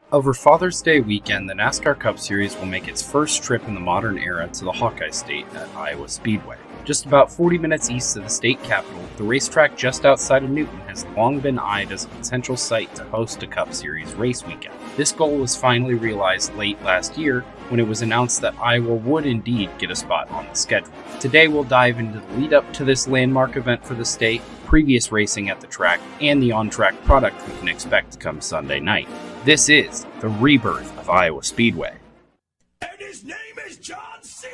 Over Father's Day weekend, the NASCAR Cup Series will make its first trip in the modern era to the Hawkeye State at Iowa Speedway. Just about 40 minutes east of the state capital, the racetrack just outside of Newton has long been eyed as a potential site to host a Cup Series race weekend. This goal was finally realized late last year when it was announced that Iowa would indeed get a spot on the schedule. Today we'll dive into the lead up to this landmark event for the state, previous racing at the track, and the on-track product we can expect come Sunday night. This is the Rebirth of Iowa Speedway. And his name is John C.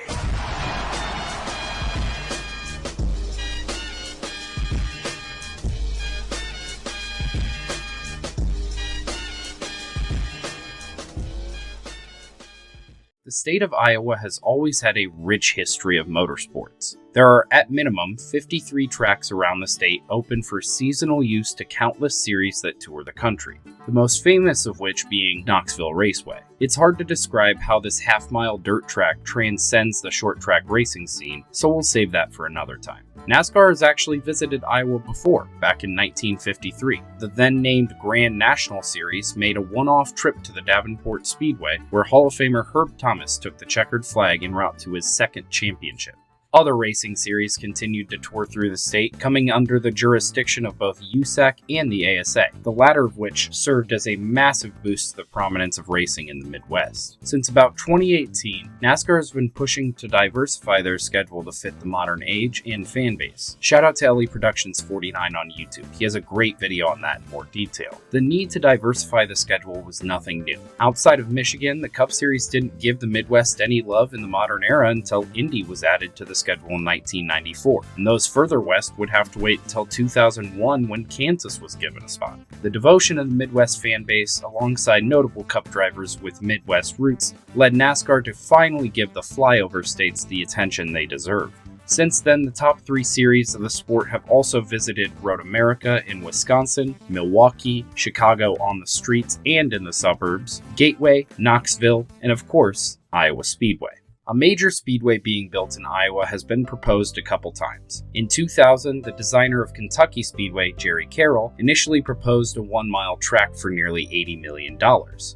The state of Iowa has always had a rich history of motorsports. There are, at minimum, 53 tracks around the state open for seasonal use to countless series that tour the country, the most famous of which being Knoxville Raceway. It's hard to describe how this half-mile dirt track transcends the short-track racing scene, so we'll save that for another time. NASCAR has actually visited Iowa before, back in 1953. The then-named Grand National Series made a one-off trip to the Davenport Speedway, where Hall of Famer Herb Thomas took the checkered flag en route to his second championship. Other racing series continued to tour through the state, coming under the jurisdiction of both USAC and the ASA, the latter of which served as a massive boost to the prominence of racing in the Midwest. Since about 2018, NASCAR has been pushing to diversify their schedule to fit the modern age and fan base. Shout out to LE Productions 49 on YouTube. He has a great video on that in more detail. The need to diversify the schedule was nothing new. Outside of Michigan, the Cup Series didn't give the Midwest any love in the modern era until Indy was added to the schedule in 1994, and those further west would have to wait until 2001 when Kansas was given a spot. The devotion of the Midwest fan base, alongside notable Cup drivers with Midwest roots, led NASCAR to finally give the flyover states the attention they deserve. Since then, the top three series of the sport have also visited Road America in Wisconsin, Milwaukee, Chicago on the streets and in the suburbs, Gateway, Knoxville, and of course, Iowa Speedway. A major speedway being built in Iowa has been proposed a couple times. In 2000, the designer of Kentucky Speedway, Jerry Carroll, initially proposed a 1-mile track for nearly $80 million.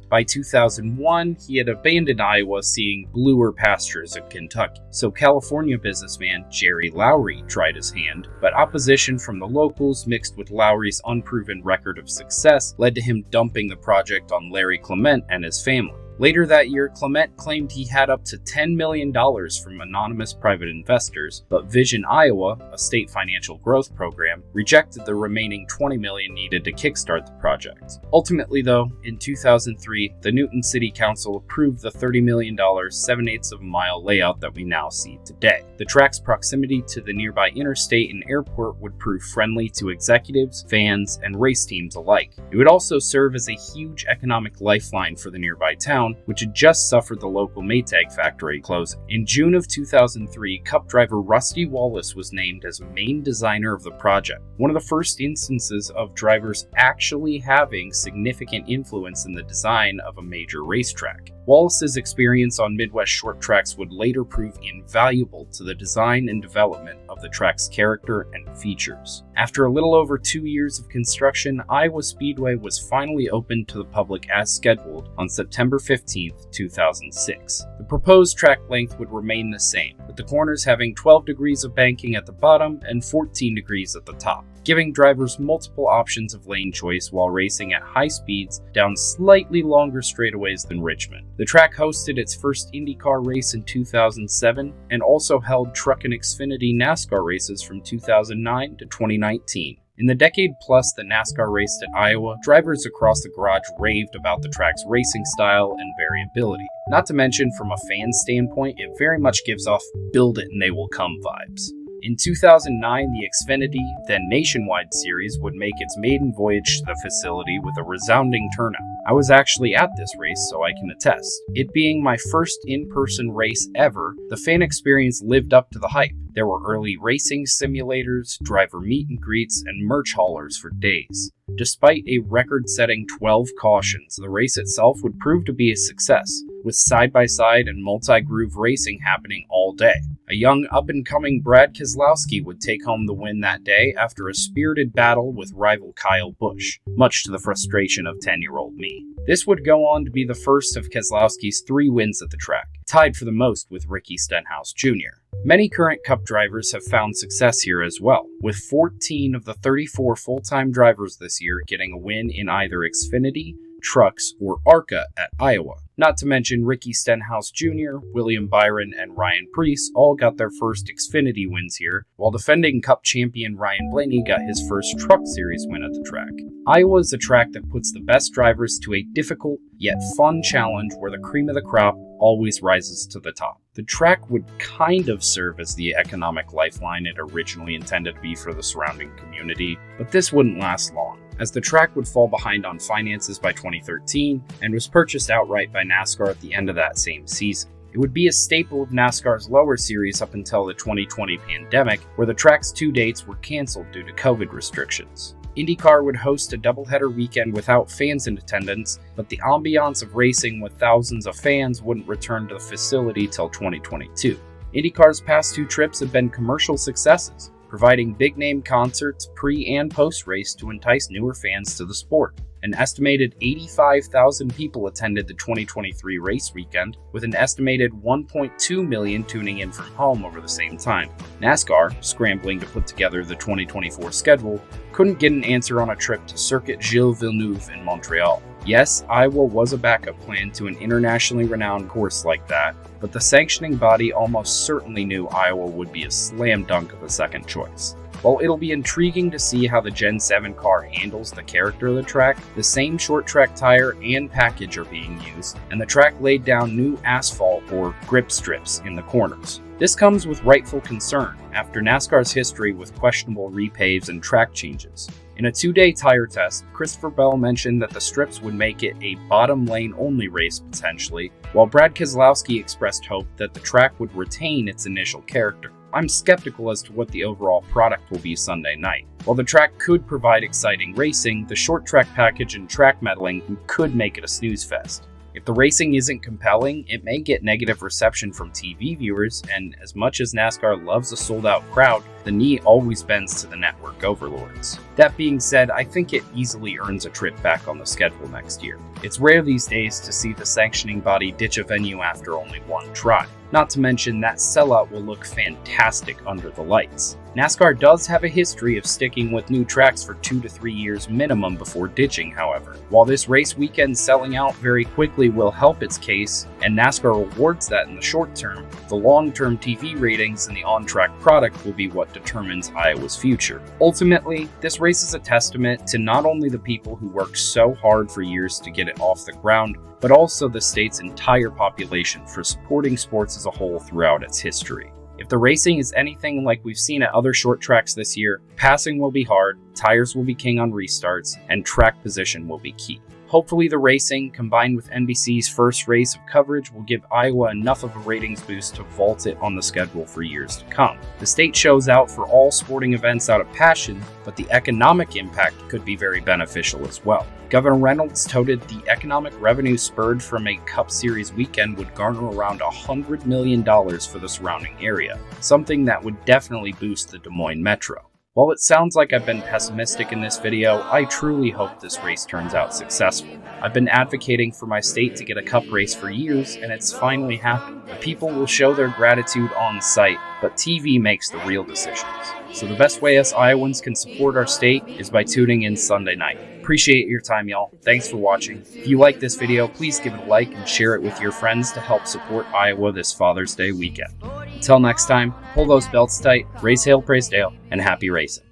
By 2001, he had abandoned Iowa, seeing bluer pastures in Kentucky. So California businessman Jerry Lowry tried his hand, but opposition from the locals mixed with Lowry's unproven record of success led to him dumping the project on Larry Clement and his family. Later that year, Clement claimed he had up to $10 million from anonymous private investors, but Vision Iowa, a state financial growth program, rejected the remaining $20 million needed to kickstart the project. Ultimately, though, in 2003, the Newton City Council approved the $30 million 7/8 of a mile layout that we now see today. The track's proximity to the nearby interstate and airport would prove friendly to executives, fans, and race teams alike. It would also serve as a huge economic lifeline for the nearby town, which had just suffered the local Maytag factory closing. In June of 2003, Cup driver Rusty Wallace was named as main designer of the project, one of the first instances of drivers actually having significant influence in the design of a major racetrack. Wallace's experience on Midwest short tracks would later prove invaluable to the design and development of the track's character and features. After a little over 2 years of construction, Iowa Speedway was finally opened to the public as scheduled on September 15, 2006. The proposed track length would remain the same, with the corners having 12 degrees of banking at the bottom and 14 degrees at the top, giving drivers multiple options of lane choice while racing at high speeds down slightly longer straightaways than Richmond. The track hosted its first IndyCar race in 2007 and also held Truck and Xfinity NASCAR races from 2009 to 2019. In the decade plus that NASCAR raced at Iowa, drivers across the garage raved about the track's racing style and variability. Not to mention, from a fan standpoint, it very much gives off build it and they will come vibes. In 2009, the Xfinity, then nationwide series, would make its maiden voyage to the facility with a resounding turnout. I was actually at this race, so I can attest. It being my first in-person race ever, the fan experience lived up to the hype. There were early racing simulators, driver meet and greets, and merch haulers for days. Despite a record-setting 12 cautions, the race itself would prove to be a success, with side-by-side and multi-groove racing happening all day. A young up-and-coming Brad Keselowski would take home the win that day after a spirited battle with rival Kyle Busch, much to the frustration of 10-year-old me. This would go on to be the first of Keselowski's 3 wins at the track, tied for the most with Ricky Stenhouse Jr. Many current Cup drivers have found success here as well, with 14 of the 34 full-time drivers this year getting a win in either Xfinity, Trucks, or ARCA at Iowa. Not to mention Ricky Stenhouse Jr., William Byron, and Ryan Preece all got their first Xfinity wins here, while defending Cup champion Ryan Blaney got his first Truck Series win at the track. Iowa is a track that puts the best drivers to a difficult yet fun challenge where the cream of the crop always rises to the top. The track would kind of serve as the economic lifeline it originally intended to be for the surrounding community, but this wouldn't last long, as the track would fall behind on finances by 2013 and was purchased outright by NASCAR at the end of that same season. It would be a staple of NASCAR's lower series up until the 2020 pandemic, where the track's 2 dates were canceled due to COVID restrictions. IndyCar would host a doubleheader weekend without fans in attendance, but the ambiance of racing with thousands of fans wouldn't return to the facility till 2022. IndyCar's past 2 trips have been commercial successes, providing big-name concerts pre- and post-race to entice newer fans to the sport. An estimated 85,000 people attended the 2023 race weekend, with an estimated 1.2 million tuning in from home over the same time. NASCAR, scrambling to put together the 2024 schedule, couldn't get an answer on a trip to Circuit Gilles Villeneuve in Montreal. Yes, Iowa was a backup plan to an internationally renowned course like that, but the sanctioning body almost certainly knew Iowa would be a slam dunk of a second choice. While it'll be intriguing to see how the Gen 7 car handles the character of the track, the same short track tire and package are being used, and the track laid down new asphalt or grip strips in the corners. This comes with rightful concern after NASCAR's history with questionable repaves and track changes. In a 2-day tire test, Christopher Bell mentioned that the strips would make it a bottom lane only race potentially, while Brad Keselowski expressed hope that the track would retain its initial character. I'm skeptical as to what the overall product will be Sunday night. While the track could provide exciting racing, the short track package and track medaling could make it a snooze fest. If the racing isn't compelling, it may get negative reception from TV viewers, and as much as NASCAR loves a sold-out crowd, the knee always bends to the network overlords. That being said, I think it easily earns a trip back on the schedule next year. It's rare these days to see the sanctioning body ditch a venue after only one try. Not to mention that sellout will look fantastic under the lights. NASCAR does have a history of sticking with new tracks for 2 to 3 years minimum before ditching, however. While this race weekend selling out very quickly will help its case, and NASCAR rewards that in the short term, the long-term TV ratings and the on-track product will be what determines Iowa's future. Ultimately, this race is a testament to not only the people who worked so hard for years to get it off the ground, but also the state's entire population for supporting sports as a whole throughout its history. If the racing is anything like we've seen at other short tracks this year, passing will be hard, tires will be king on restarts, and track position will be key. Hopefully the racing, combined with NBC's first race of coverage, will give Iowa enough of a ratings boost to vault it on the schedule for years to come. The state shows out for all sporting events out of passion, but the economic impact could be very beneficial as well. Governor Reynolds touted the economic revenue spurred from a Cup Series weekend would garner around $100 million for the surrounding area, something that would definitely boost the Des Moines Metro. While it sounds like I've been pessimistic in this video, I truly hope this race turns out successful. I've been advocating for my state to get a Cup race for years, and it's finally happened. The people will show their gratitude on site, but TV makes the real decisions. So the best way us Iowans can support our state is by tuning in Sunday night. Appreciate your time, y'all. Thanks for watching. If you like this video, please give it a like and share it with your friends to help support Iowa this Father's Day weekend. Until next time, pull those belts tight, race hail, praise Dale, and happy racing.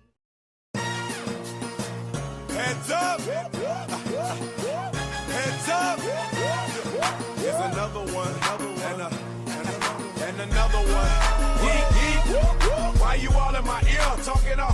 Heads up! Heads up! Here's another one, and another one. Geek, geek. Why you all in my ear talking all